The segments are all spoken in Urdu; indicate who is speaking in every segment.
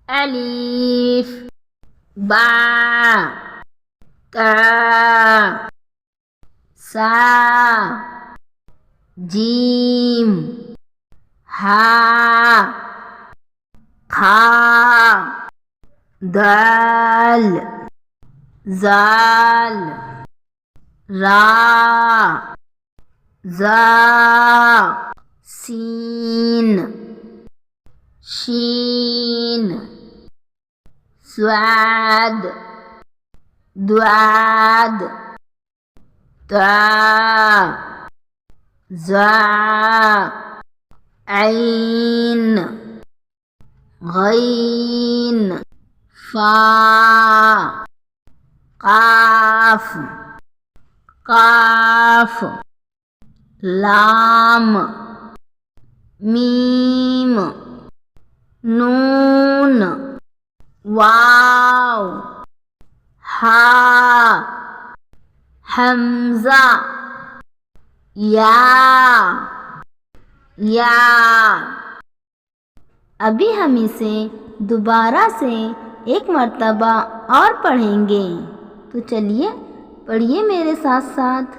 Speaker 1: الف با تا سا جیم ہا کھا دال زال را زا سین شین سواد دواد تا زا عین غین فا قاف قاف لام میم نون واو ہا حمزہ یا ابھی ہم اسے دوبارہ سے ایک مرتبہ اور پڑھیں گے، تو چلیے پڑھیے میرے ساتھ ساتھ۔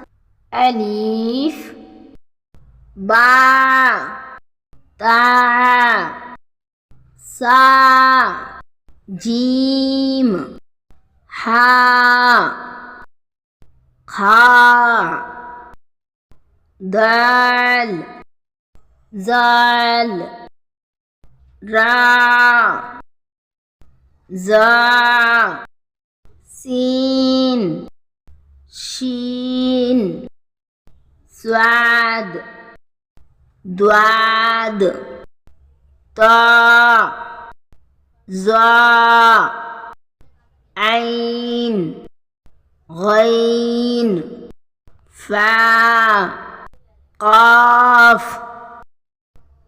Speaker 1: الف با تا سا جیم ہا کھا دال زال را زا سین شین سواد دواد تا زا عین غین فا قاف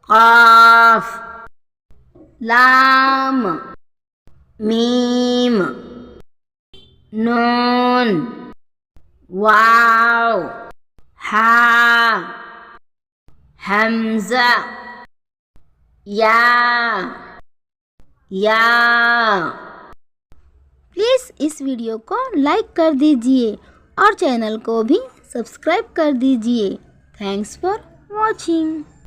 Speaker 1: قاف لام میم نون واو ہا حمزہ یا پلیز اس ویڈیو کو لائک کر دیجئے اور چینل کو بھی سبسکرائب کر دیجئے۔ Thanks for watching.